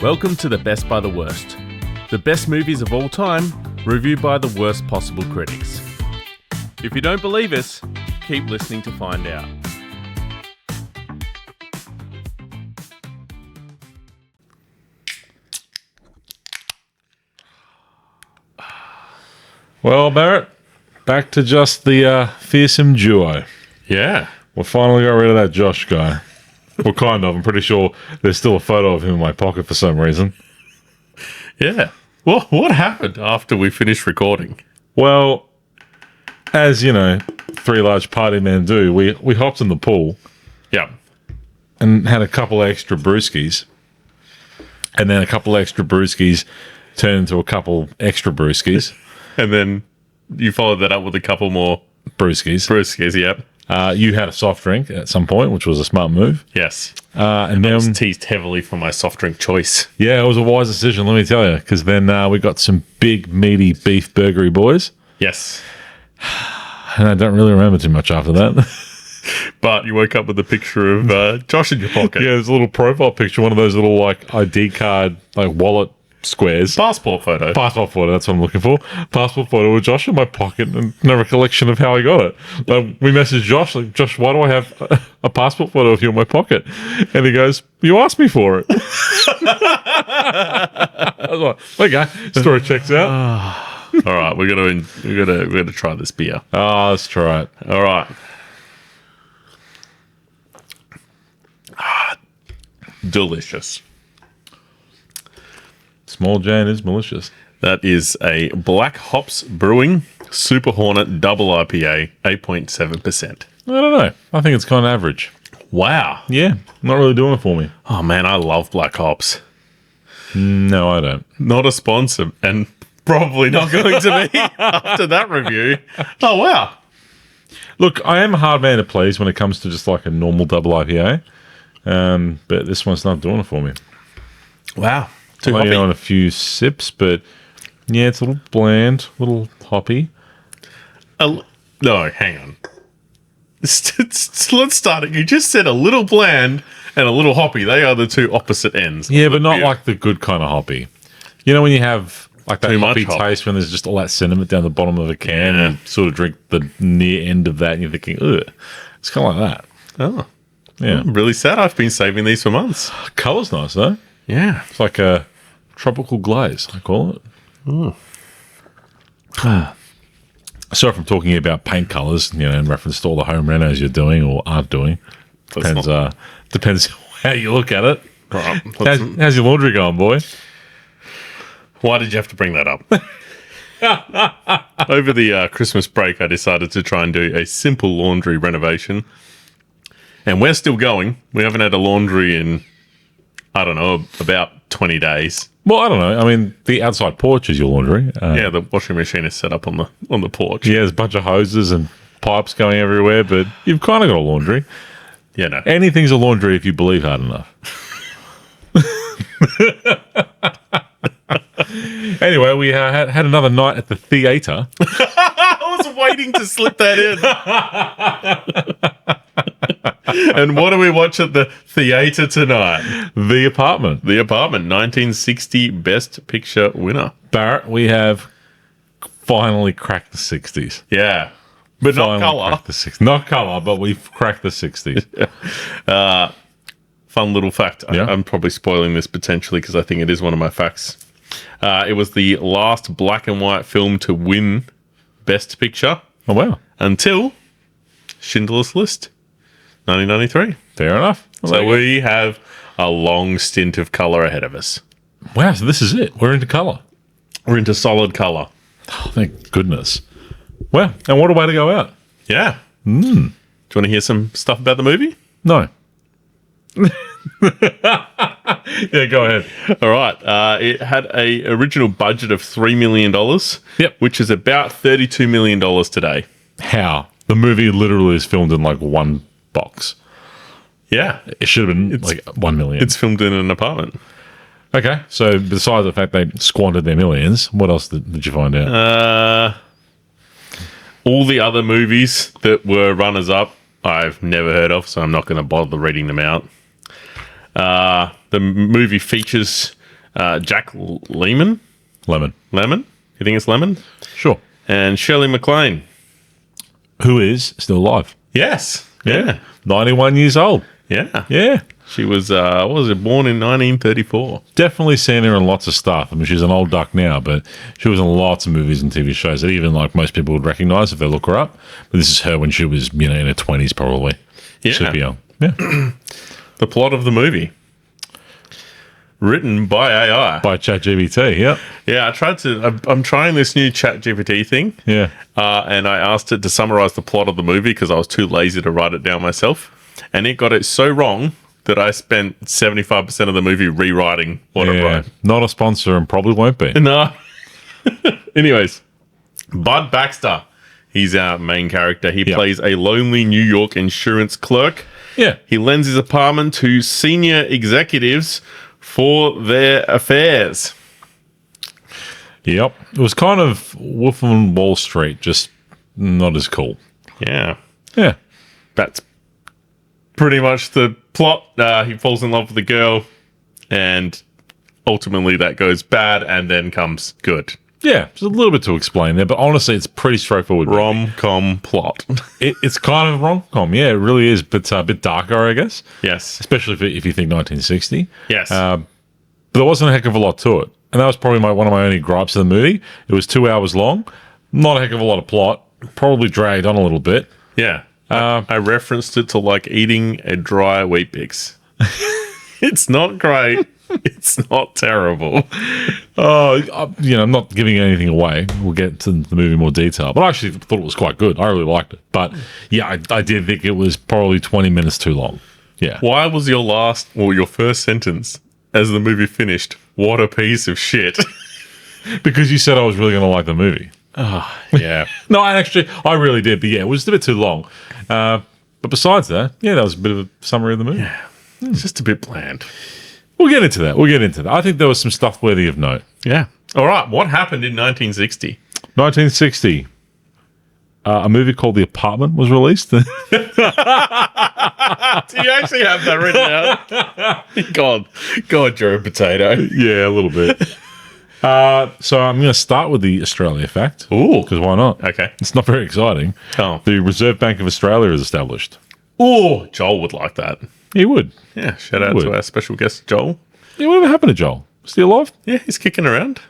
Welcome to the Best by the Worst. The best movies of all time, reviewed by the worst possible critics. If you don't believe us, keep listening to find out. Well, Barrett, back to just the fearsome duo. Yeah. We finally got rid of that Josh guy. Well, kind of. I'm pretty sure there's still a photo of him in my pocket for some reason. Yeah. Well, what happened after we finished recording? Well, as you know, three large party men do, we hopped in the pool Yeah. and had a couple extra brewskis. And then a couple extra brewskis turned into a couple extra brewskis. And then you followed that up with a couple more Brewskis. brewskis, yep. You had a soft drink at some point, which was a smart move. Yes. And I was then, teased heavily for my soft drink choice. yeah, it was a wise decision, let me tell you, because then we got some big, meaty beef burgery boys. Yes. And I don't really remember too much after that. But you woke up with a picture of Josh in your pocket. Yeah, there's a little profile picture, one of those little like ID card, like wallet squares. Passport photo. Passport photo, that's what I'm looking for. Passport photo with Josh in my pocket and no recollection of how I got it. Like, we messaged Josh, like, Josh, why do I have a passport photo of you in my pocket? And he goes, you asked me for it. I was like, okay, story checks out. All right, we're gonna try this beer. Oh, let's try it. All right. Delicious. Small Jane is malicious. That is a Black Hops Brewing Super Hornet Double IPA, 8.7%. I don't know. I think it's kind of average. Wow. Yeah, not really doing it for me. Oh man, I love Black Hops. No, I don't. Not a sponsor, and probably not going to be after that review. Oh wow. Look, I am a hard man to please when it comes to just like a normal double IPA. But this one's not doing it for me. Wow. Too Maybe hoppy. on a few sips, but yeah, it's a little bland, a little hoppy. No, hang on. Let's start it. You just said a little bland and a little hoppy. They are the two opposite ends. Yeah, but not beer. like the good kind of hoppy. You know when you have like that Too much hoppy hop. taste when there's just all that cinnamon down the bottom of a can Yeah. and you sort of drink the near end of that and you're thinking, ugh. It's kind of like that. Oh, Yeah. I'm really sad. I've been saving these for months. Colour's nice though. Yeah. It's like a tropical glaze, I call it. Sorry if I'm talking about paint colours, in reference to all the home renos you're doing or aren't doing. Depends depends how you look at it. Right. How's your laundry going, boy? Why did you have to bring that up? Over the Christmas break, I decided to try and do a simple laundry renovation. And we're still going. We haven't had a laundry in, I don't know, about 20 days. Well, I don't know. I mean, the outside porch is your laundry. Yeah, the washing machine is set up on the porch. Yeah, there's a bunch of hoses and pipes going everywhere, but you've kind of got a laundry. Yeah, no. Anything's a laundry if you believe hard enough. Anyway, we had another night at the theatre. I was waiting to slip that in. And what do we watch at the theatre tonight? The Apartment. The Apartment, 1960 Best Picture winner. Barrett, we have finally cracked the 60s. Yeah. But not Finally colour. cracked the 60s. Not colour, but we've cracked the 60s. Fun little fact. Yeah. I'm probably spoiling this potentially because I think it is one of my facts. It was the last black and white film to win Best Picture Oh, wow. until Schindler's List, 1993. Fair enough. Well, So there you we have a long stint of colour ahead of us. go. Wow, so this is it. We're into colour. We're into solid colour. Oh, thank goodness. Well, and what a way to go out. Yeah. Do you want to hear some stuff about the movie? No. Yeah, go ahead. All right. It had a original budget of $3 million. Yep. Which is about $32 million today. How? The movie literally is filmed in like one box. Yeah. It should have been like 1 million. It's filmed in an apartment. Okay, so besides the fact they squandered their millions, what else did you find out? All the other movies that were runners-up, I've never heard of, so I'm not going to bother reading them out. The movie features Jack Lemmon. Lemon. Lemon? You think it's Lemon? Sure. And Shirley MacLaine. Who is still alive. Yes. Yeah. 91 years old. Yeah. Yeah. She was, born in 1934. Definitely seen her in lots of stuff. I mean, she's an old duck now, but she was in lots of movies and TV shows that even like most people would recognize if they look her up. But this is her when she was, in her 20s probably. Yeah. Super young. Yeah. The plot of the movie. Written by AI. By ChatGPT, yep. Yeah, I'm trying this new ChatGPT thing. Yeah. And I asked it to summarize the plot of the movie because I was too lazy to write it down myself. And it got it so wrong that I spent 75% of the movie rewriting what it wrote. Not a sponsor and probably won't be. No. Anyways, Bud Baxter. He's our main character. He plays a lonely New York insurance clerk. Yeah. He lends his apartment to senior executives for their affairs. Yep. It was kind of Wolf on Wall Street, just not as cool. Yeah. Yeah. That's pretty much the plot. He falls in love with the girl, and ultimately that goes bad and then comes good. Yeah, there's a little bit to explain there, but honestly, it's pretty straightforward. Rom-com plot. It's kind of rom-com, yeah, it really is, but a bit darker, I guess. Yes. Especially if you think 1960. Yes. But there wasn't a heck of a lot to it. And that was probably one of my only gripes of the movie. It was 2 hours long. Not a heck of a lot of plot. Probably dragged on a little bit. Yeah. I referenced it to like eating a dry Wheat Bix. It's not great. It's not terrible. I'm not giving anything away. We'll get to the movie in more detail. But I actually thought it was quite good. I really liked it. But yeah, I did think it was probably 20 minutes too long. Yeah. Why was your first sentence as the movie finished, what a piece of shit? Because you said I was really going to like the movie. Oh, yeah. No, I really did. But yeah, it was a bit too long. But besides that, that was a bit of a summary of the movie. Yeah. It's just a bit bland. We'll get into that. I think there was some stuff worthy of note. Yeah. All right. What happened in 1960? 1960. A movie called The Apartment was released. Do you actually have that written out? God, you're a potato. Yeah, a little bit. So I'm going to start with the Australia fact. Ooh. Because why not? Okay. It's not very exciting. Oh. The Reserve Bank of Australia is established. Oh, Joel would like that. He would. Yeah, shout out to our special guest, Joel. Yeah, whatever happened to Joel? Still alive? Yeah, he's kicking around.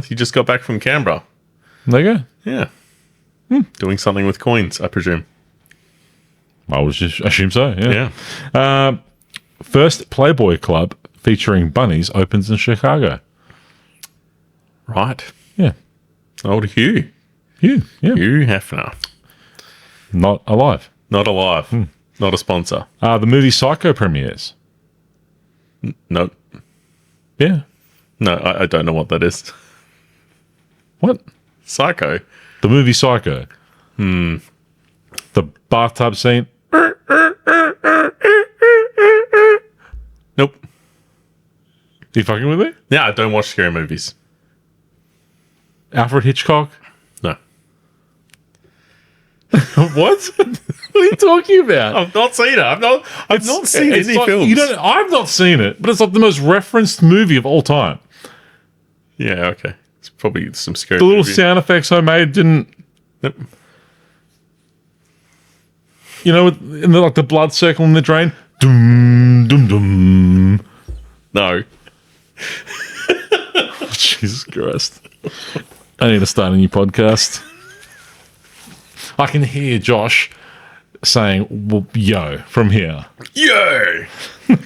He just got back from Canberra. There you go. Yeah. Doing something with coins, I presume. I would just assume so, yeah. Yeah. First Playboy Club featuring bunnies opens in Chicago. Right. Yeah. Old Hugh. Hugh Hefner. Not alive. Not alive. Not a sponsor. The movie Psycho premieres. No. Yeah. No, I don't know what that is. What? Psycho. The movie Psycho. The bathtub scene. Nope. You fucking with me? Yeah, I don't watch scary movies. Alfred Hitchcock. No. What? What are you talking about? I've not seen it. I've not seen any films. I've not seen it, but it's like the most referenced movie of all time. Yeah, okay. It's probably some scary The little movie. sound effects I made didn't. Nope. In the blood circle in the drain. Dum dum dum. No. Jesus Christ! I need to start a new podcast. I can hear Josh saying well, "yo" from here. Yo!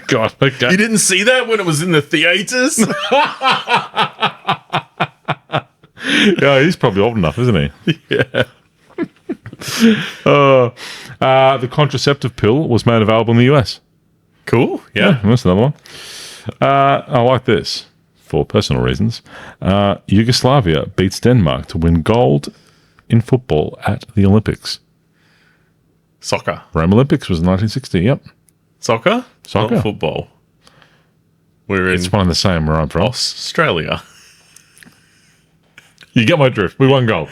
God, okay. You didn't see that when it was in the theaters? Yeah, he's probably old enough, isn't he? Yeah. The contraceptive pill was made available in the US. Cool. Yeah. That's another one. I like this for personal reasons. Yugoslavia beats Denmark to win gold in football at the Olympics. Soccer. Rome Olympics was 1960. Yep. Soccer? Soccer. Not football. We're in It's one and the same where I'm from. Australia. You get my drift. We won gold.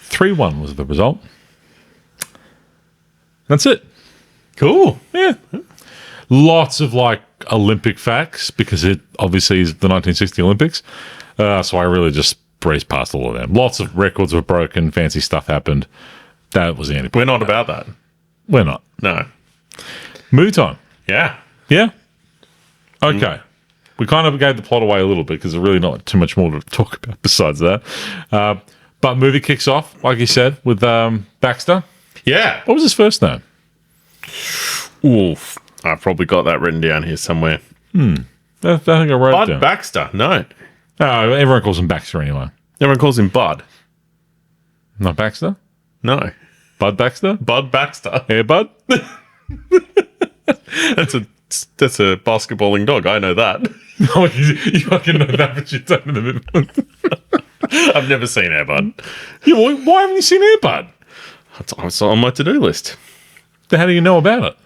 3-1 was the result. That's it. Cool. Yeah. Lots of like Olympic facts because it obviously is the 1960 Olympics. So I really just breezed past all of them. Lots of records were broken, fancy stuff happened. That was the end. We're not about that. We're not. No. Movie time. Yeah. Yeah. Okay. We kind of gave the plot away a little bit because there's really not too much more to talk about besides that. But movie kicks off, like you said, with Baxter. Yeah. What was his first name? Oof. I've probably got that written down here somewhere. I think I wrote it Bud down. Baxter. No. Oh, everyone calls him Baxter anyway. Everyone calls him Bud. Not Baxter? No. Bud Baxter? Bud Baxter. Hey, Bud? That's a basketballing dog. I know that. Oh, you fucking know that, but you don't know the movie. I've never seen Air Bud. Yeah, why haven't you seen Air Bud? It's on my to-do list. Then how do you know about it?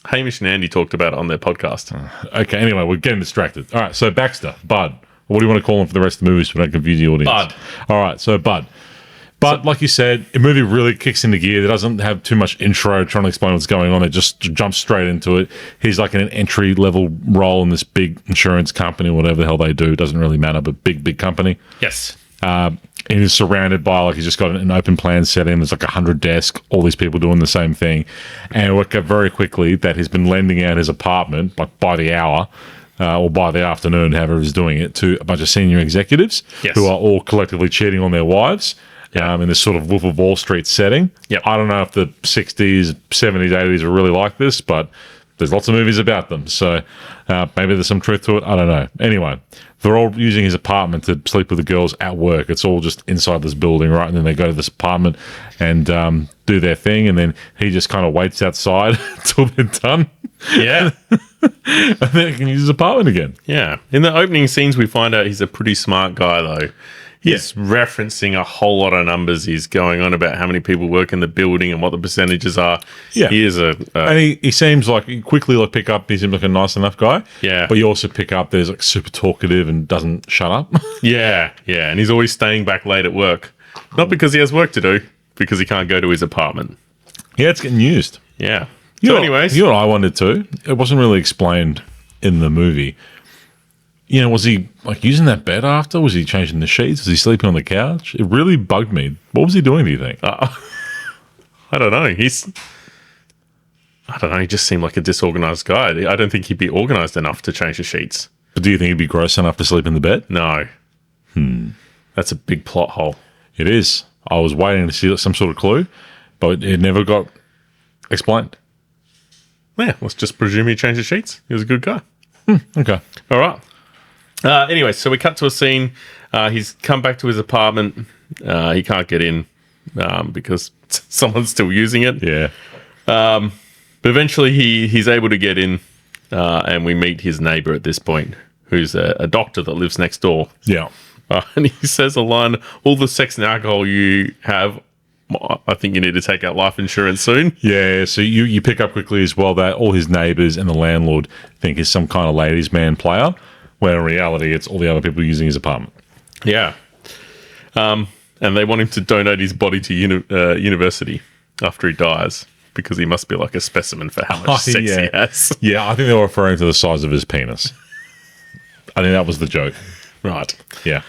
Hamish and Andy talked about it on their podcast. Okay, anyway, we're getting distracted. All right, so Baxter, Bud. What do you want to call him for the rest of the movie so we don't confuse the audience? Bud. All right, so Bud. But like you said, the movie really kicks into gear. It doesn't have too much intro trying to explain what's going on. It just jumps straight into it. He's like in an entry-level role in this big insurance company, whatever the hell they do. It doesn't really matter, but big company. Yes. And he's surrounded by, like, he's just got an open plan setting. There's like 100 desks, all these people doing the same thing. And it worked out very quickly that he's been lending out his apartment, like, by the hour, or by the afternoon, however he's doing it, to a bunch of senior executives who are all collectively cheating on their wives. In this sort of Wolf of Wall Street setting. Yep. I don't know if the 60s, 70s, 80s are really like this, but there's lots of movies about them. So maybe there's some truth to it. I don't know. Anyway, they're all using his apartment to sleep with the girls at work. It's all just inside this building, right? And then they go to this apartment and do their thing. And then he just kind of waits outside until they're done. Yeah. And then he can use his apartment again. Yeah. In the opening scenes, we find out he's a pretty smart guy, though. He's referencing a whole lot of numbers. He's going on about how many people work in the building and what the percentages are. Yeah. He is and he seems like, he quickly like pick up, he seems like a nice enough guy. Yeah. But you also pick up there's like super talkative and doesn't shut up. Yeah. And he's always staying back late at work. Not because he has work to do, because he can't go to his apartment. Yeah, it's getting used. Yeah. You So anyways. know what I wondered too? It wasn't really explained in the movie. You know, was he like using that bed after? Was he changing the sheets? Was he sleeping on the couch? It really bugged me. What was he doing, do you think? I don't know. He just seemed like a disorganized guy. I don't think he'd be organized enough to change the sheets. But do you think he'd be gross enough to sleep in the bed? No. That's a big plot hole. It is. I was waiting to see some sort of clue, but it never got explained. Yeah, let's just presume he changed the sheets. He was a good guy. Okay. All right. Anyway, so we cut to a scene. He's come back to his apartment. He can't get in because someone's still using it. Yeah. But eventually he's able to get in, and we meet his neighbor at this point, who's a doctor that lives next door. Yeah. And he says a line, all the sex and alcohol you have, I think you need to take out life insurance soon. Yeah, so you pick up quickly as well that all his neighbours and the landlord think he's some kind of ladies' man player, where in reality it's all the other people using his apartment. Yeah. And they want him to donate his body to university after he dies, because he must be like a specimen for how much sex he has. Yeah, I think they were referring to the size of his penis. I think that was the joke. Right. Yeah.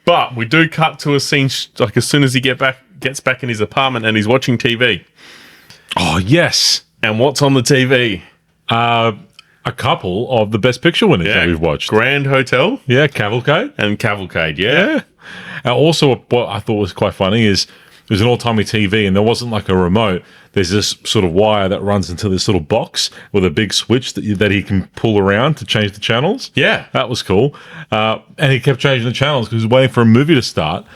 But we do cut to a scene like as soon as he gets back in his apartment and he's watching TV. Oh, yes. And what's on the TV? A couple of the Best Picture winners that we've watched. Grand Hotel. Yeah, Cavalcade. And Cavalcade, yeah. And also, what I thought was quite funny is it was an old-timey TV and there wasn't like a remote. There's this sort of wire that runs into this little box with a big switch that he can pull around to change the channels. Yeah. That was cool. And he kept changing the channels because he was waiting for a movie to start.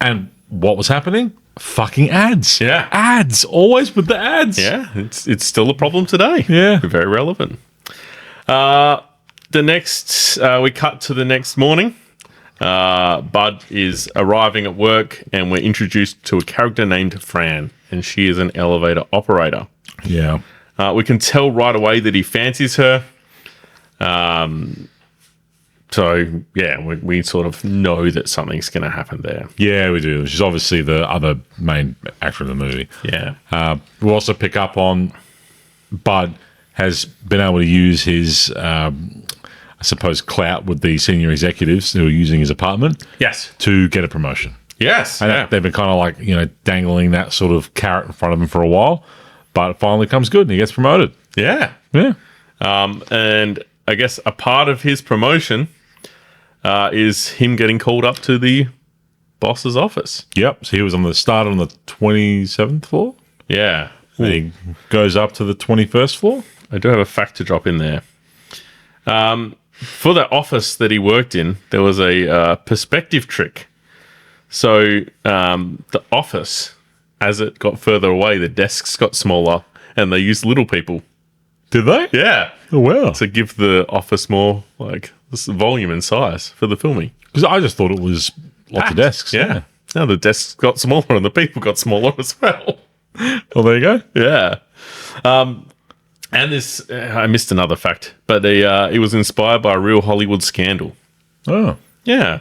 And what was happening? Fucking ads. Yeah. Ads. Always with the ads. Yeah. It's still a problem today. Yeah. Very relevant. We cut to the next morning. Bud is arriving at work and we're introduced to a character named Fran, and she is an elevator operator. Yeah. We can tell right away that he fancies her. So, yeah, we sort of know that something's going to happen there. Yeah, we do. She's obviously the other main actor in the movie. Yeah. We also pick up on Bud has been able to use his, I suppose, clout with the senior executives who are using his apartment. Yes. To get a promotion. Yes. And they've been kind of like, dangling that sort of carrot in front of him for a while, but it finally comes good and he gets promoted. Yeah. Yeah. And I guess a part of his promotion is him getting called up to the boss's office. Yep. So he was on the 27th floor. Yeah. And he goes up to the 21st floor. I do have a fact to drop in there. For the office that he worked in, there was a perspective trick. So the office, as it got further away, the desks got smaller and they used little people. Did they? Yeah. Oh, wow. To give the office more this volume and size for the filming. Because I just thought it was lots of desks. Yeah. No, the desks got smaller and the people got smaller as well. Well, there you go. Yeah. And this, I missed another fact, but it was inspired by a real Hollywood scandal. Oh. Yeah.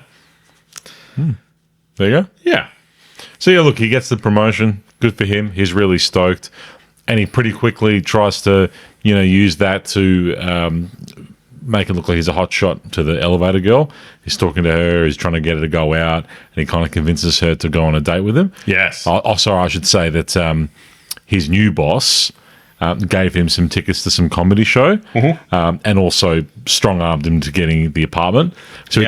There you go. Yeah. So, yeah, look, he gets the promotion. Good for him. He's really stoked. And he pretty quickly tries to, use that to make it look like he's a hot shot to the elevator girl. He's talking to her. He's trying to get her to go out. And he kind of convinces her to go on a date with him. Yes. Sorry, I should say that his new boss gave him some tickets to some comedy show, and also strong-armed him to getting the apartment. So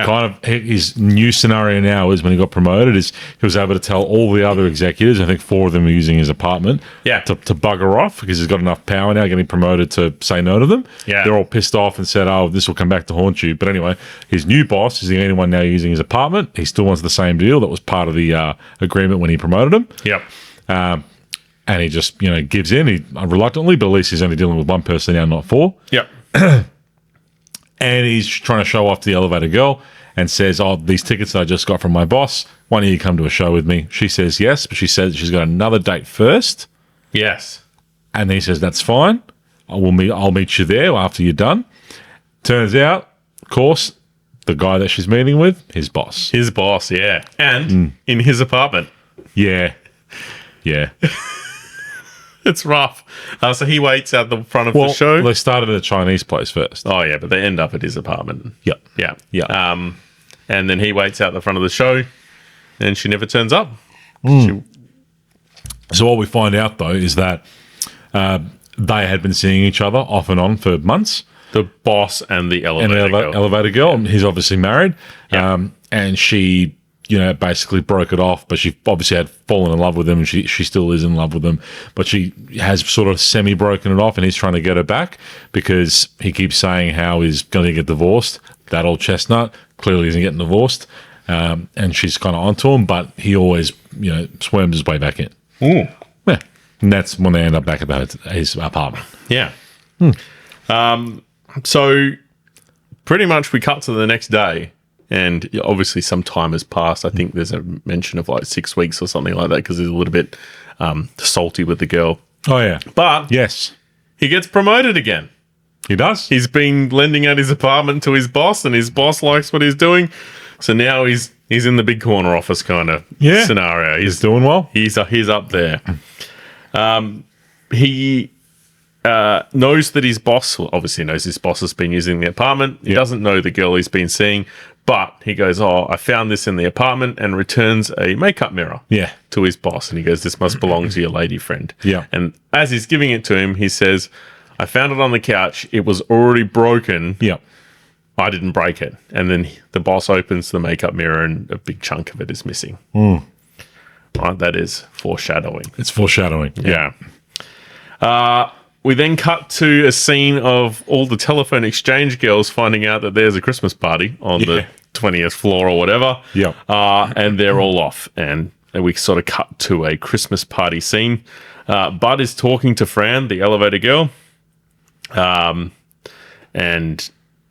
his new scenario now is when he got promoted is he was able to tell all the other executives, I think 4 of them are using his apartment, to bugger off because he's got enough power now getting promoted to say no to them. Yeah. They're all pissed off and said, oh, this will come back to haunt you. But anyway, his new boss is the only one now using his apartment. He still wants the same deal. That was part of the agreement when he promoted him. Yep. And he just, gives in. He reluctantly, but at least he's only dealing with one person now, not 4. Yep. And he's trying to show off to the elevator girl and says, oh, these tickets that I just got from my boss, why don't you come to a show with me? She says yes, but she says she's got another date first. Yes. And he says, that's fine. I'll meet you there after you're done. Turns out, of course, the guy that she's meeting with, his boss. His boss, yeah. And in his apartment. Yeah. Yeah. It's rough. So he waits out the front of the show. They started at a Chinese place first. Oh, yeah, but they end up at his apartment. Yep. Yeah. Yeah. And then he waits out the front of the show, and she never turns up. So what we find out, though, is that they had been seeing each other off and on for months. The boss and the elevator girl. Yeah. He's obviously married. Yeah. And she, basically broke it off, but she obviously had fallen in love with him, and she still is in love with him. But she has sort of semi-broken it off, and he's trying to get her back because he keeps saying how he's going to get divorced. That old chestnut clearly isn't getting divorced. And she's kind of onto him, but he always, swerms his way back in. Ooh. Yeah. And that's when they end up back at his apartment. Yeah. So pretty much we cut to the next day, and obviously some time has passed. I think there's a mention of 6 weeks or something like that because he's a little bit salty with the girl. Oh, yeah. But yes, he gets promoted again. He does. He's been lending out his apartment to his boss, and his boss likes what he's doing. So now he's in the big corner office kind of scenario. He's doing well. He's up there. He knows that his boss, obviously knows his boss has been using the apartment. He doesn't know the girl he's been seeing, but he goes, oh, I found this in the apartment, and returns a makeup mirror to his boss. And he goes, this must belong to your lady friend. Yeah. And as he's giving it to him, he says, I found it on the couch. It was already broken. Yeah. I didn't break it. And then the boss opens the makeup mirror, and a big chunk of it is missing. Right, that is foreshadowing. It's foreshadowing. Yeah. We then cut to a scene of all the telephone exchange girls finding out that there's a Christmas party on the 20th floor or whatever. Yeah. And they're all off. And we sort of cut to a Christmas party scene. Bud is talking to Fran, the elevator girl. And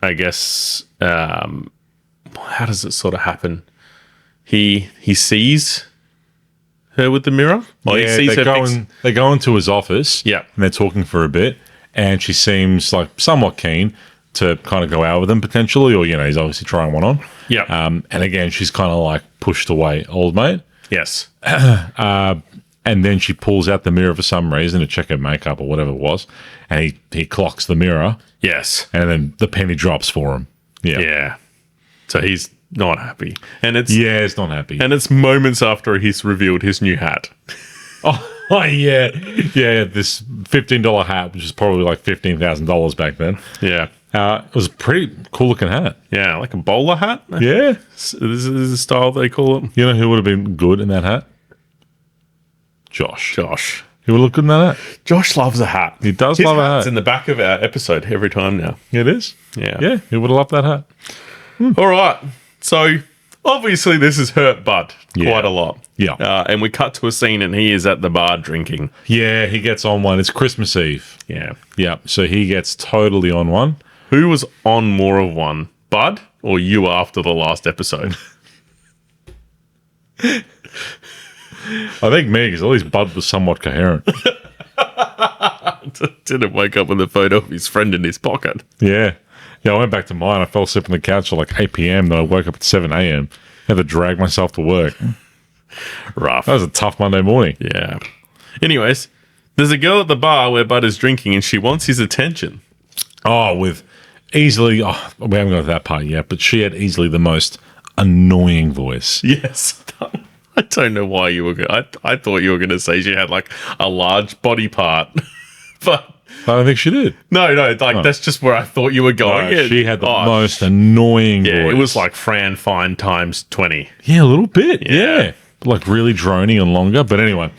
I guess, how does it sort of happen? He sees her with the mirror. Well, he sees they go into his office. Yeah. And they're talking for a bit, and she seems like somewhat keen, to kind of go out with him potentially, or he's obviously trying one on. Yeah. And again, she's kind of like pushed away, old mate. Yes. And then she pulls out the mirror for some reason to check her makeup or whatever it was, and he clocks the mirror. Yes. And then the penny drops for him. Yeah. Yeah. So he's not happy, and it's not happy. And it's moments after he's revealed his new hat. Oh yeah, this $15 hat, which is probably like $15,000 back then. Yeah. It was a pretty cool looking hat. Yeah, like a bowler hat. Yeah, This is the style they call it. you know who would have been good in that hat? Josh. Josh. He would look good in that hat. Josh loves a hat. He does His love a hat's hat. in the back of our episode every time now. It is. Yeah. Yeah, he would have loved that hat. All right. So obviously this has hurt Bud quite a lot. Yeah. And we cut to a scene and he is at the bar drinking. Yeah, he gets on one. It's Christmas Eve. Yeah. Yeah, so he gets totally on one. Who was on more of one, Bud or you after the last episode? I think me, because at least Bud was somewhat coherent. Didn't wake up with a photo of his friend in his pocket. Yeah. Yeah, I went back to mine. I fell asleep on the couch at like 8 p.m. Then I woke up at 7 a.m. Had to drag myself to work. Rough. That was a tough Monday morning. Yeah. Anyways, there's a girl at the bar where Bud is drinking and she wants his attention. Oh, with easily... we haven't got to that part yet, but she had easily the most annoying voice. Yes. I don't know why you were going I thought you were going to say she had like a large body part. But I don't think she did. no, that's just where I thought you were going. No, she had the most annoying voice. It was like Fran Fine times 20. Yeah, a little bit. Yeah. Yeah. Like really drony and longer. But anyway.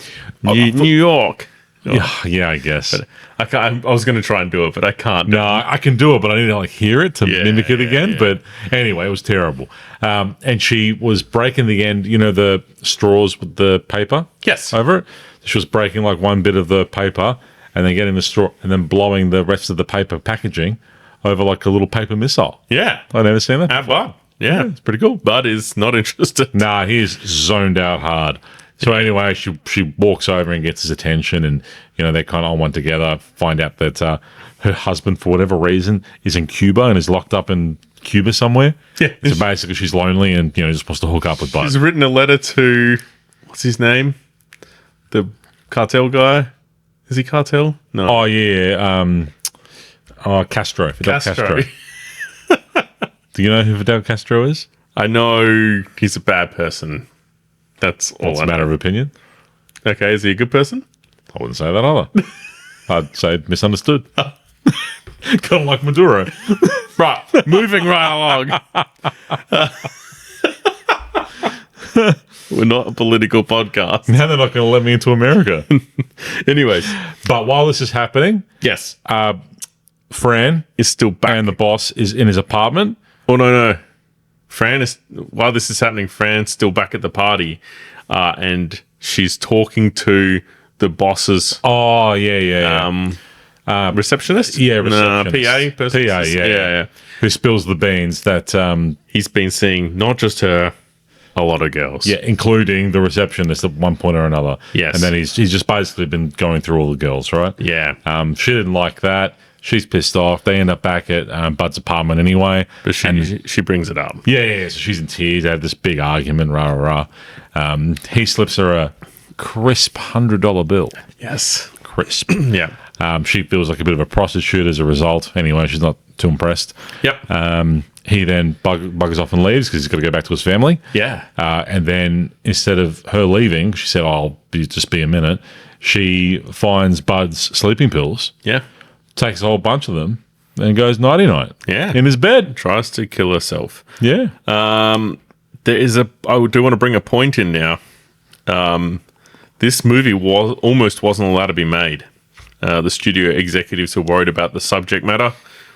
New York. Yeah, I guess. I was going to try and do it, but I can't. No, I can do it, but I need to like hear it to mimic it again. yeah. But anyway, it was terrible. And she was breaking the end, the straws with the paper. Yes. Over it. She was breaking like one bit of the paper and then getting the straw and then blowing the rest of the paper packaging over like a little paper missile. Yeah. I've never seen that. Have Bud. Yeah. It's pretty cool. Bud is not interested. Nah, he's zoned out hard. So anyway, she walks over and gets his attention, and they kind of on one together. Find out that her husband, for whatever reason, is in Cuba and is locked up in Cuba somewhere. Yeah. So basically, she's lonely and just wants to hook up with Bud. He's written a letter to, what's his name? The cartel guy. Is he cartel? No. Oh yeah, Castro. Fidel Castro. Do you know who Fidel Castro is? I know he's a bad person. That's all It's I a know. matter of opinion. Okay, is he a good person? I wouldn't say that either. I'd say misunderstood. Kind of like Maduro. Right, moving right along. We're not a political podcast. Now they're not going to let me into America. Anyways, But while this is happening, yes, Fran is still back. and the boss is in his apartment. Oh, no. While this is happening, Fran's still back at the party, and she's talking to the boss's Oh, yeah. receptionist? Yeah, No, receptionist. PA person? PA, yeah. Who spills the beans that, He's been seeing not just her, a lot of girls. yeah, including the receptionist at one point or another. Yes. And then he's just basically been going through all the girls, right? Yeah. She didn't like that. She's pissed off. They end up back at Bud's apartment anyway. But she brings it up. Yeah. So she's in tears. They have this big argument, rah. He slips her a crisp $100 bill. Yes. Crisp. Yeah. She feels like a bit of a prostitute as a result. Anyway, she's not too impressed. Yep. He then buggers off and leaves because he's got to go back to his family. Yeah. And then instead of her leaving, she said, just be a minute. She finds Bud's sleeping pills, Yeah. takes a whole bunch of them, and goes nighty-night. Yeah. In his bed. Tries to kill herself. Yeah. I do want to bring a point in now. This movie almost wasn't allowed to be made. The studio executives were worried about the subject matter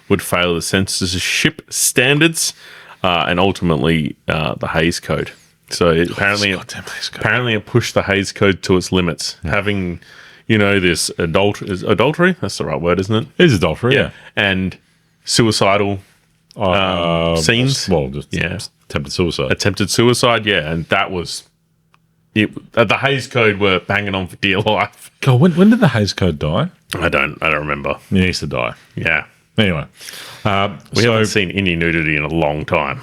would fail the censorship standards and ultimately the Hays Code. So apparently it pushed the Hays Code to its limits. Having, this adultery, that's the right word, isn't it? It is adultery, yeah. And suicidal scenes. Well, just Yeah. attempted suicide. Attempted suicide, yeah. And that was... the Hays Code were banging on for dear life. God, when did the Hays Code die? I don't remember. He needs to die. Yeah. Anyway, We haven't seen any nudity in a long time.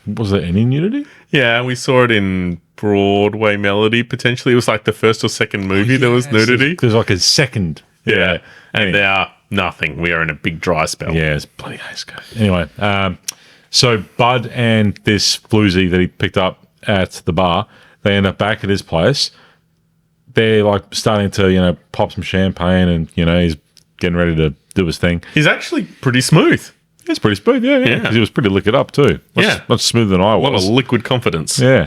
was there any nudity? Yeah, we saw it in Broadway Melody, potentially. It was like the first or second movie there was nudity. There's like a second. Yeah. And now, nothing. We are in a big dry spell. Yeah, it's bloody ace go. Anyway, so Bud and this floozy that he picked up at the bar, they end up back at his place. They're like starting to, pop some champagne and, he's getting ready to do his thing. He's actually pretty smooth. It's pretty smooth, yeah. Because he was pretty liquored up too. Much smoother than I was. A lot of liquid confidence. Yeah.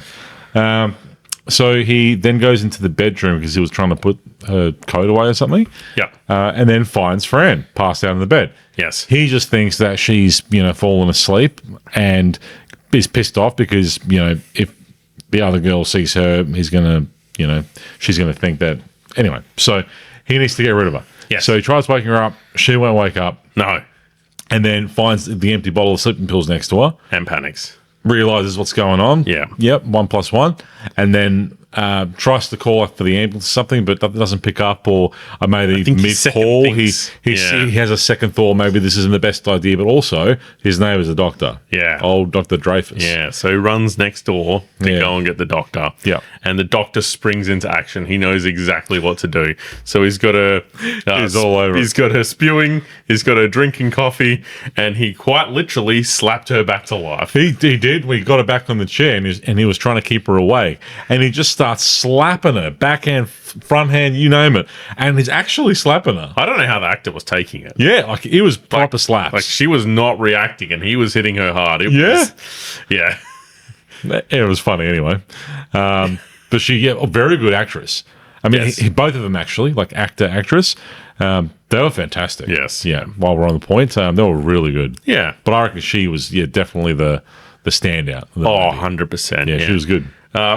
So he then goes into the bedroom because he was trying to put her coat away or something. Yeah. And then finds Fran passed out in the bed. Yes. He just thinks that she's, fallen asleep and is pissed off because, if the other girl sees her, he's going to, she's going to think that. Anyway, so he needs to get rid of her. Yes. So he tries waking her up. She won't wake up. No. And then finds the empty bottle of sleeping pills next to her. And panics. Realizes what's going on. Yeah. Yep, 1 + 1. And then tries to call for the ambulance or something, but doesn't pick up, or maybe mid-call he has a second thought, maybe this isn't the best idea, but also his neighbour's a doctor. Yeah. Old Dr. Dreyfus. Yeah, so he runs next door to go and get the doctor. Yeah. And the doctor springs into action. He knows exactly what to do. So he's got her... he's all over He's got her spewing, he's got her drinking coffee, and he quite literally slapped her back to life. He did. We got her back on the chair, and he was trying to keep her away. And he just starts slapping her, backhand, front hand, you name it. And he's actually slapping her. I don't know how the actor was taking it. Yeah, like it was proper slaps. Like she was not reacting, and he was hitting her hard. Yeah. It was funny anyway. But a very good actress. I mean, Yes. both of them actually, like actor, actress. They were fantastic. Yes. Yeah. While we're on the point, they were really good. Yeah. But I reckon she was, definitely the standout. Of the movie. 100%. Yeah, she was good.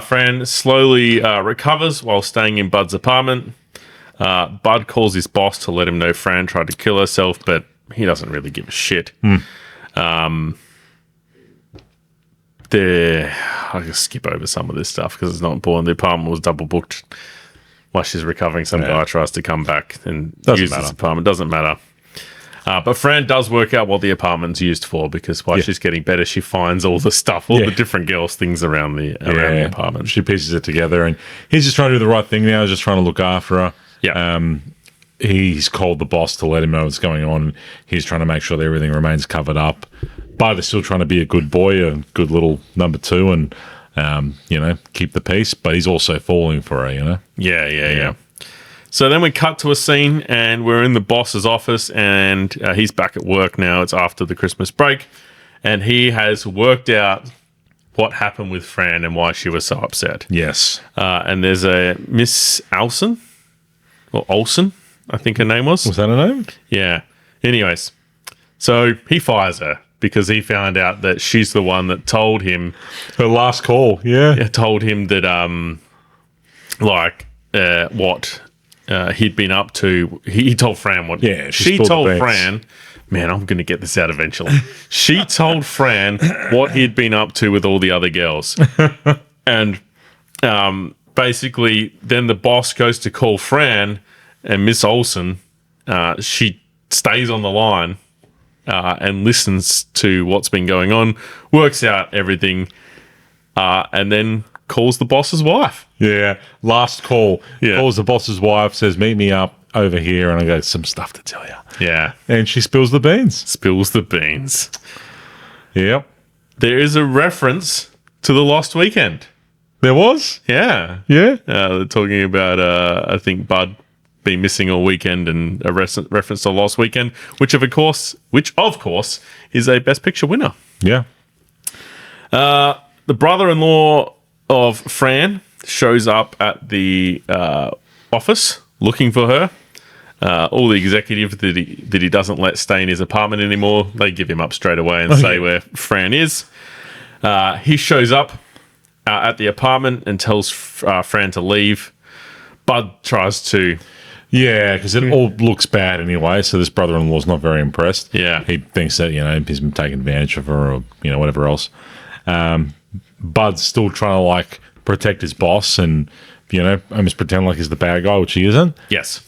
Fran slowly recovers while staying in Bud's apartment. Bud calls his boss to let him know Fran tried to kill herself, but he doesn't really give a shit. I'll just skip over some of this stuff because it's not important. The apartment was double booked while she's recovering. Some guy tries to come back and use this apartment. Doesn't matter. But Fran does work out what the apartment's used for, because while she's getting better, she finds all the stuff, all the different girls' things around the apartment. She pieces it together, and he's just trying to do the right thing now. He's just trying to look after her. Yeah. He's called the boss to let him know what's going on. He's trying to make sure that everything remains covered up. But he's still trying to be a good boy, a good little number two, and, keep the peace. But he's also falling for her, Yeah. So then we cut to a scene, and we're in the boss's office, and he's back at work now. It's after the Christmas break, and he has worked out what happened with Fran and why she was so upset. Yes. And there's a Miss Olsen, or Olsen, I think her name was. Was that her name? Yeah. Anyways, so he fires her because he found out that she's the one that told him. Her last call, yeah. Told him that, what he'd been up to. He told Fran what. Yeah, she told Fran. Man, I'm going to get this out eventually. She told Fran what he'd been up to with all the other girls. And basically, then the boss goes to call Fran, and Miss Olsen, she stays on the line and listens to what's been going on, works out everything, and then calls the boss's wife. Yeah, last call. Yeah. Calls the boss's wife, says, meet me up over here, and I go, some stuff to tell you. Yeah. And she spills the beans. Spills the beans. Yep. There is a reference to the Lost Weekend. There was? Yeah. Yeah. They're talking about, I think, Bud being missing all weekend, and a reference to Lost Weekend, which of course is a Best Picture winner. Yeah. The brother-in-law of Fran shows up at the office looking for her. All the executives that he doesn't let stay in his apartment anymore, they give him up straight away and say where Fran is. He shows up at the apartment and tells Fran to leave. Bud tries to... Yeah, because it all looks bad anyway, so this brother-in-law's not very impressed. Yeah. He thinks that, he's been taking advantage of her or, whatever else. Bud's still trying to, protect his boss and almost pretend like he's the bad guy, which he isn't. Yes.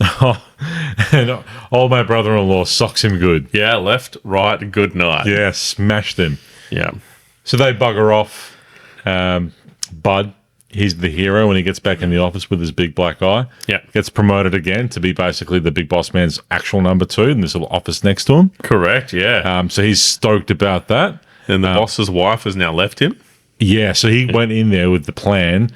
And old mate brother-in-law socks him good. Yeah, left, right, good night. Yeah, smashed him. Yeah. So they bugger off. Bud, he's the hero when he gets back in the office with his big black eye. Yeah. Gets promoted again to be basically the big boss man's actual number 2 in this little office next to him. Correct, yeah. So he's stoked about that. And the boss's wife has now left him. Yeah, so he went in there with the plan,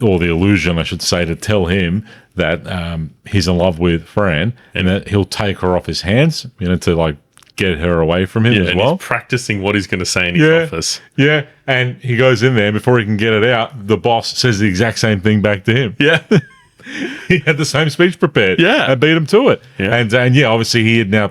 or the illusion, I should say, to tell him that he's in love with Fran and that he'll take her off his hands, to like get her away from him as and well. He's practicing what he's going to say in his office. Yeah, and he goes in there, and before he can get it out, the boss says the exact same thing back to him. Yeah. He had the same speech prepared. Yeah. And beat him to it. Yeah. And obviously he had now,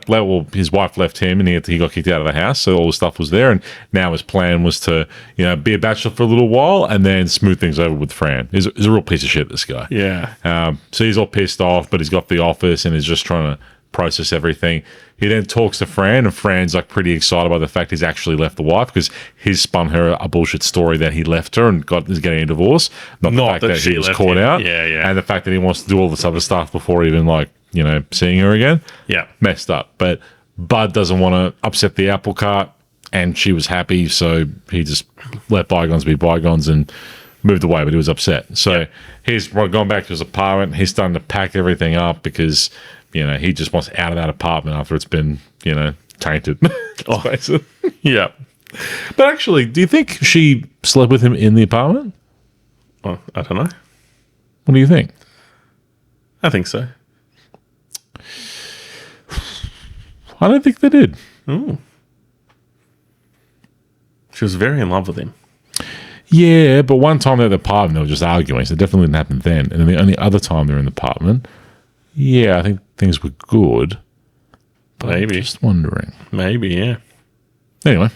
his wife left him and he got kicked out of the house. So all the stuff was there. And now his plan was to, be a bachelor for a little while and then smooth things over with Fran. He's a real piece of shit, this guy. Yeah. So he's all pissed off, but he's got the office and is just trying to process everything. He then talks to Fran, and Fran's like pretty excited by the fact he's actually left the wife because he's spun her a bullshit story that he left her and is getting a divorce. Not the fact that he was caught out. Yeah. And the fact that he wants to do all this other stuff before even seeing her again. Yeah. Messed up. But Bud doesn't want to upset the apple cart, and she was happy, so he just let bygones be bygones and moved away, but he was upset. So he's gone back to his apartment. He's starting to pack everything up because he just wants out of that apartment after it's been, tainted. Yeah. But actually, do you think she slept with him in the apartment? Well, I don't know. What do you think? I think so. I don't think they did. Ooh. She was very in love with him. Yeah, but one time they're at the apartment, they were just arguing, so it definitely didn't happen then. And then the only other time they're in the apartment, I think things were good. But Maybe. I'm just wondering. Maybe, yeah. Anyway,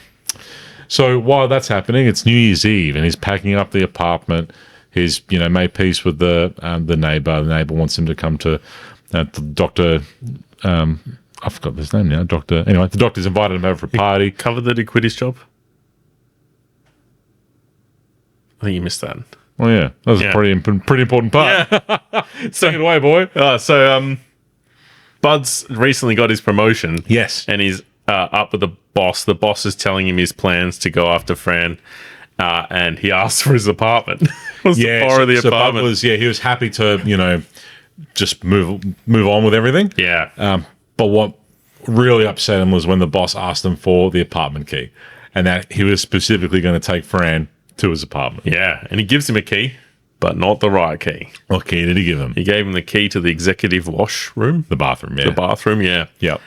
so while that's happening, it's New Year's Eve, and he's packing up the apartment. He's, made peace with the neighbor. The neighbor wants him to come to Dr. I forgot his name now. Anyway, the doctor's invited him over for a party. Covered that he quit his job? I think you missed that. Oh, yeah. That was a pretty important part. Yeah. Take it away, boy. Bud's recently got his promotion. Yes. And he's up with the boss. The boss is telling him his plans to go after Fran. And he asks for his apartment. To borrow the apartment. Bud he was happy to, just move on with everything. Yeah. But what really upset him was when the boss asked him for the apartment key, and that he was specifically going to take Fran to his apartment. Yeah. And he gives him a key, but not the right key. What key did he give him? He gave him the key to the executive washroom. The bathroom, yeah. The bathroom, yeah. Yep.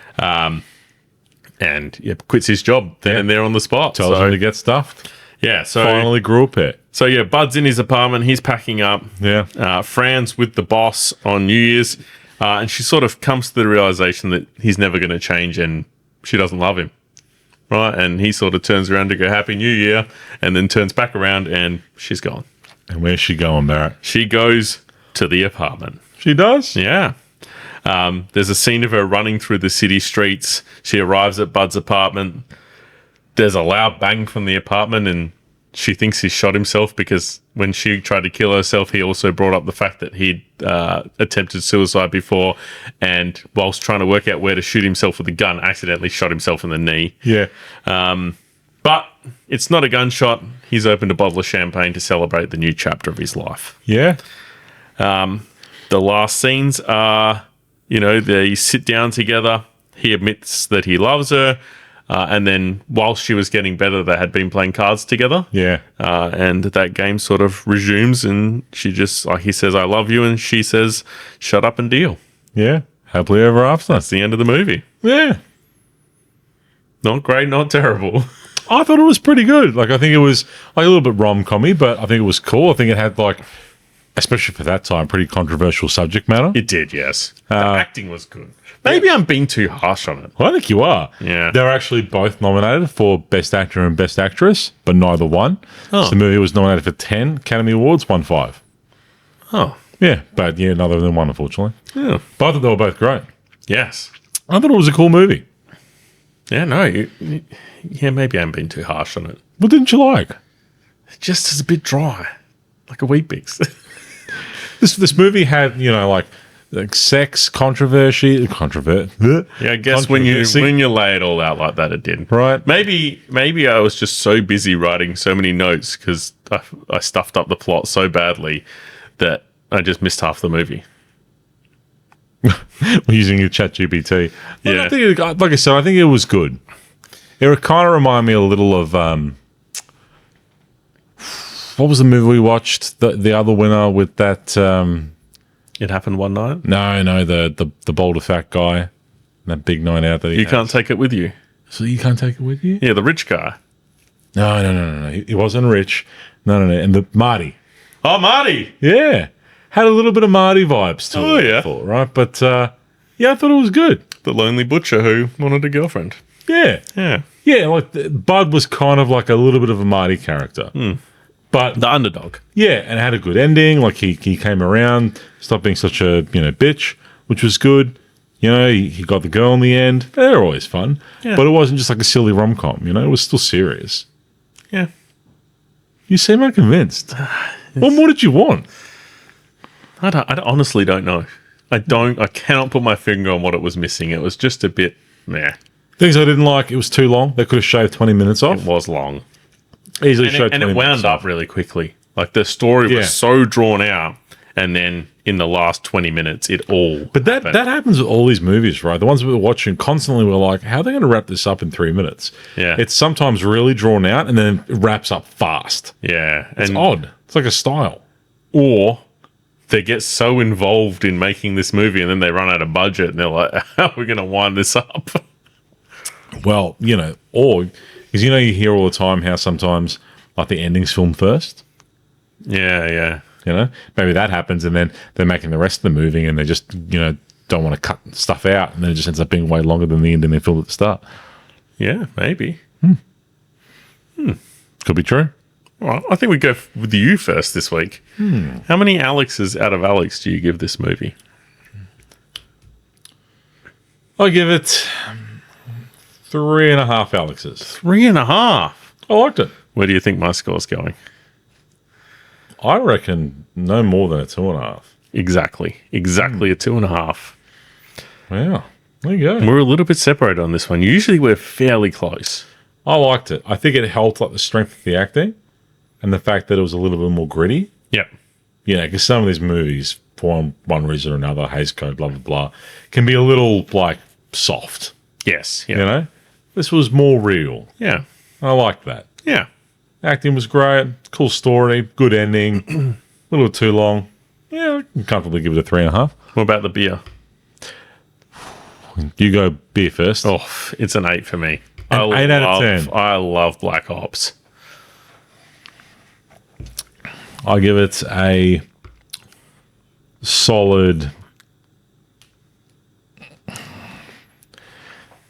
And quits his job then and there on the spot. Tells him to get stuffed. Yeah, so finally grew a pair. So Bud's in his apartment. He's packing up. Yeah. Fran's with the boss on New Year's, and she sort of comes to the realization that he's never going to change, and she doesn't love him, right? And he sort of turns around to go Happy New Year, and then turns back around, and she's gone. And where's she going, Barrett? She goes to the apartment. She does? Yeah. There's a scene of her running through the city streets. She arrives at Bud's apartment. There's a loud bang from the apartment, and she thinks he shot himself because when she tried to kill herself, he also brought up the fact that he'd attempted suicide before, and whilst trying to work out where to shoot himself with a gun, accidentally shot himself in the knee. Yeah. But it's not a gunshot. He's opened a bottle of champagne to celebrate the new chapter of his life. Yeah. The last scenes are, they sit down together. He admits that he loves her. And then whilst she was getting better, they had been playing cards together. Yeah. And that game sort of resumes, and she just, he says, I love you. And she says, shut up and deal. Yeah. Happily ever after. That's the end of the movie. Yeah. Not great, not terrible. I thought it was pretty good. I think it was a little bit rom-commy, but I think it was cool. I think it had especially for that time, pretty controversial subject matter. It did, yes. The acting was good. Maybe I'm being too harsh on it. Well, I think you are. Yeah. They were actually both nominated for Best Actor and Best Actress, but neither won. Oh. So the movie was nominated for 10 Academy Awards, won 5. Oh. Yeah, but neither of them won, unfortunately. Yeah. But I thought they were both great. Yes. I thought it was a cool movie. Yeah, no. Maybe I'm being too harsh on it. What didn't you like? It just is a bit dry. Like a Weet-Bix. This movie had, like sex controversy. Yeah, I guess when you lay it all out like that, it did. Right. Maybe I was just so busy writing so many notes because I stuffed up the plot so badly that I just missed half the movie. Using your ChatGPT. Yeah. I think like I said, I think it was good. It kind of reminded me a little of what was the movie we watched? The other winner with that. It happened one night. No, the bolder fat guy, that big night out that you can't take it with you. So you can't take it with you? Yeah, the rich guy. No. He wasn't rich. No. And the Marty. Oh, Marty. Yeah. Had a little bit of Marty vibes to it. Yeah. Before, right? But yeah, I thought it was good. The lonely butcher who wanted a girlfriend. Yeah. Yeah. Yeah, like Bud was kind of like a little bit of a Marty character. But The underdog. yeah, and it had a good ending. Like he came around, stopped being such a bitch, which was good. He got the girl in the end. They're always fun. Yeah. But it wasn't just like a silly rom-com, it was still serious. Yeah. You seem unconvinced. What more did you want? I honestly don't know. I cannot put my finger on what it was missing. It was just a bit meh. Things I didn't like, it was too long. They could have shaved 20 minutes off. It was long. Easily And shaved it 20 wound minutes up really quickly. Like the story Yeah. was so drawn out, and then in the last 20 minutes, it all. But that happens with all these movies, right? The ones we were watching constantly were like, how are they going to wrap this up in 3 minutes? Yeah. It's sometimes really drawn out and then it wraps up fast. Yeah. It's odd. It's like a style. Or they get so involved in making this movie and then they run out of budget and they're like, how are we going to wind this up? Well, or because you hear all the time how sometimes like the ending's filmed first. Yeah. Maybe that happens and then they're making the rest of the movie and they just don't want to cut stuff out and then it just ends up being way longer than the ending they filmed at the start. Yeah, maybe. Could be true. Well, I think we go with you first this week. How many Alexes out of Alex do you give this movie? I'll give it 3.5 Alexes. 3.5. I liked it. Where do you think my score's going? I reckon no more than a 2.5. Exactly a 2.5. Yeah, there you go. We're a little bit separated on this one. Usually we're fairly close. I liked it. I think it helped like the strength of the acting and the fact that it was a little bit more gritty. Yep. Because some of these movies, for one reason or another, Hays Code, blah, blah, blah, can be a little like soft. Yes. Yeah. This was more real. Yeah. I liked that. Yeah. Acting was great. Cool story. Good ending. A little too long. Yeah, I can comfortably give it a 3.5. What about the beer? You go beer first. Oh, it's an 8 for me. An 8 out of 10. I love Black Ops. I'll give it a solid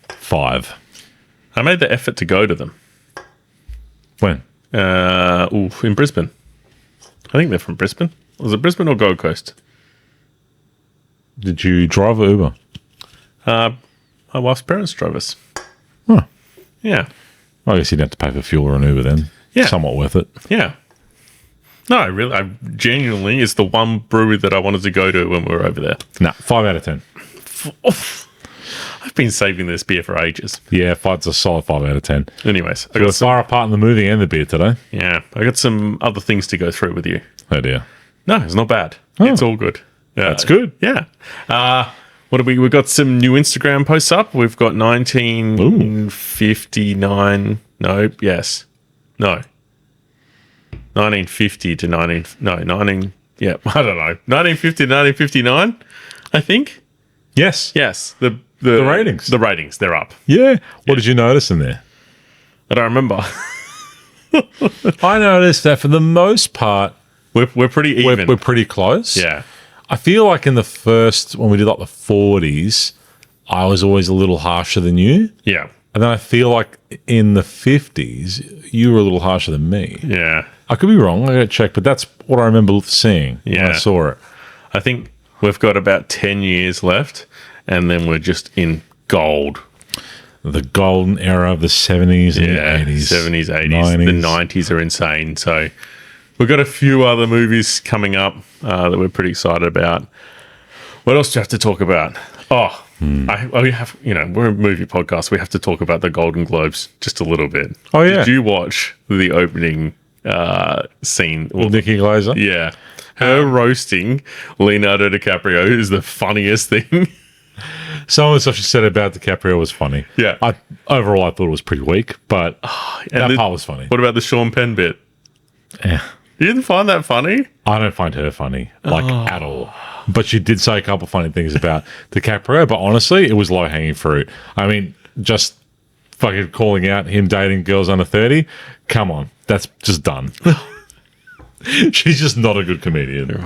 5. I made the effort to go to them. When? In Brisbane. I think they're from Brisbane. Was it Brisbane or Gold Coast? Did you drive or Uber? My wife's parents drove us. Huh. Yeah. I guess you'd have to pay for fuel or an Uber then. Yeah. Somewhat worth it. Yeah. No, I genuinely, it's the one brewery that I wanted to go to when we were over there. No, 5 out of 10. I've been saving this beer for ages. Yeah, it's a solid 5 out of 10. Anyways, I got far apart in the movie and the beer today. Yeah, I got some other things to go through with you. Oh dear. No, it's not bad. Oh. It's all good. That's good. Yeah. What have we've got some new Instagram posts up. We've got 1959. No, yes. No. 1950 to 19. No, 19. Yeah, I don't know. 1950 to 1959, I think. Yes. Yes. The ratings. The ratings, they're up. Yeah. What did you notice in there? I don't remember. I noticed that for the most part, We're pretty even. we're pretty close. Yeah. I feel like in the first, when we did like the 40s, I was always a little harsher than you. Yeah. And then I feel like in the 50s, you were a little harsher than me. Yeah. I could be wrong. I got to check, but that's what I remember seeing when I Yeah. saw it. I think we've got about 10 years left, and then we're just in gold. The golden era of the 70s and the 80s. 70s, 80s. 90s. The 90s are insane. So We've got a few other movies coming up that we're pretty excited about. What else do you have to talk about? Oh, we have, we're a movie podcast. We have to talk about the Golden Globes just a little bit. Oh, yeah. Did you watch the opening scene? With Nikki Glaser? Yeah. Her roasting Leonardo DiCaprio is the funniest thing. Some of the stuff she said about DiCaprio was funny. Yeah. Overall, I thought it was pretty weak, but that part was funny. What about the Sean Penn bit? Yeah. You didn't find that funny? I don't find her funny, at all. But she did say a couple funny things about DiCaprio, but honestly, it was low-hanging fruit. I mean, just fucking calling out him dating girls under 30, come on. That's just done. She's just not a good comedian.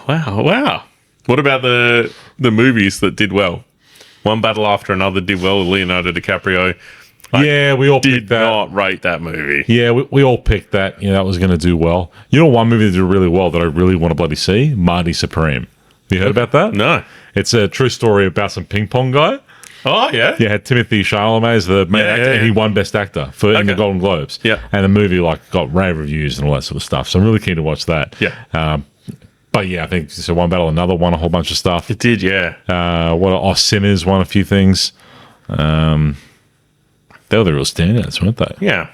Wow. What about the movies that did well? One Battle After Another did well with Leonardo DiCaprio. Yeah, we all picked Did that. not rate that movie. Yeah, we all picked that. That was going to do well. One movie that did really well that I really want to bloody see? Marty Supreme. You heard about that? No. It's a true story about some ping pong guy. Oh, yeah? Yeah, had Timothy Chalamet as the main actor, and he won Best Actor in the Golden Globes. Yeah. And the movie got rave reviews and all that sort of stuff. So I'm really keen to watch that. Yeah. But yeah, I think so. One Battle Another won a whole bunch of stuff. It did, yeah. Sinners won a few things. They were the real standouts, weren't they? Yeah. I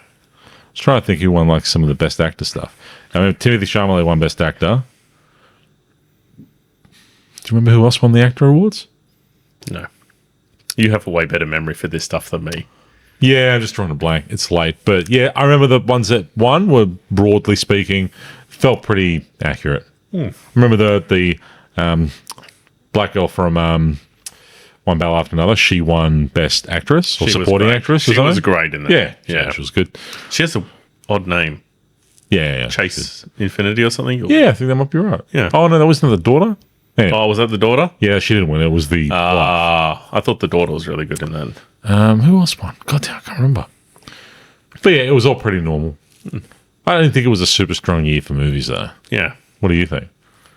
was trying to think who won some of the Best Actor stuff. I mean, Timothy Chalamet won Best Actor. Do you remember who else won the Actor Awards? No. You have a way better memory for this stuff than me. Yeah, I'm just drawing a blank. It's late. But yeah, I remember the ones that won were, broadly speaking, felt pretty accurate. I remember the black girl from One Battle After Another. She won Best Actress or Supporting Actress. She was great in that. Yeah, she was good. She has an odd name. Yeah. Chase Infinity or something? Yeah, I think that might be right. Yeah. Oh, no, that wasn't the daughter? Anyway. Oh, was that the daughter? Yeah, she didn't win. It was the wife. I thought the daughter was really good in that. Who else won? God damn, I can't remember. But yeah, it was all pretty normal. I don't think it was a super strong year for movies, though. Yeah. What do you think?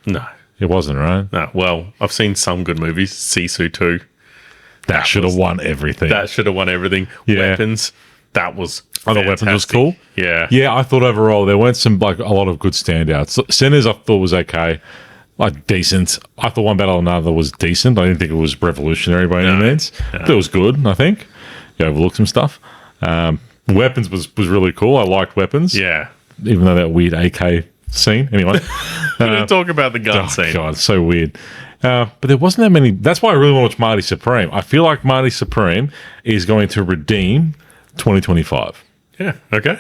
No. It wasn't, right? No. Well, I've seen some good movies. Sisu 2. That should have won everything. That should have won everything. Yeah. Weapons. That was I thought Weapons was cool. Yeah. Yeah, I thought overall there weren't a lot of good standouts. Sinners I thought was okay. Decent. I thought One Battle Another was decent. I didn't think it was revolutionary by any means. But it was good, I think. You overlooked some stuff. Weapons was really cool. I liked Weapons. Yeah. Even though that weird AK scene. Anyway. We didn't talk about the gun scene. God, it's so weird. But there wasn't that many. That's why I really want to watch Marty Supreme. I feel like Marty Supreme is going to redeem 2025. Yeah. Okay.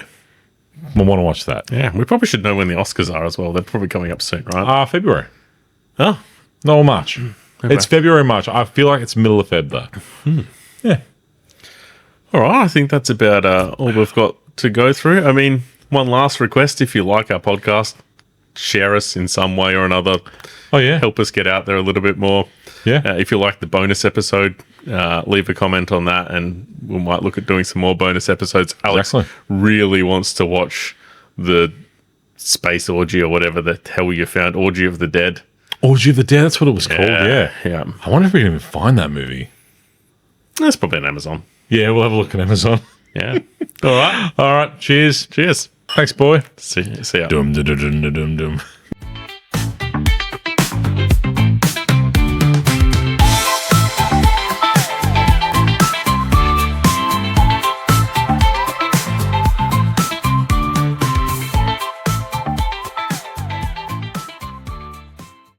I want to watch that. Yeah. We probably should know when the Oscars are as well. They're probably coming up soon, right? February. Oh. No, March. Okay. It's February, March. I feel like it's middle of Feb, though. Yeah. All right. I think that's about all we've got to go through. I mean, one last request. If you like our podcast, share us in some way or another. Oh, yeah. Help us get out there a little bit more. Yeah. If you like the bonus episode, leave a comment on that and we might look at doing some more bonus episodes. Alex really wants to watch the Space Orgy or whatever the hell you found. Orgy of the Dead. Orgy of the Dead, that's what it was called, yeah. Yeah. I wonder if we can even find that movie. That's probably on Amazon. Yeah, we'll have a look at Amazon. Yeah. All right. All right, cheers. Cheers. Thanks, boy. See ya. Dum, dum, dum, dum, dum, dum.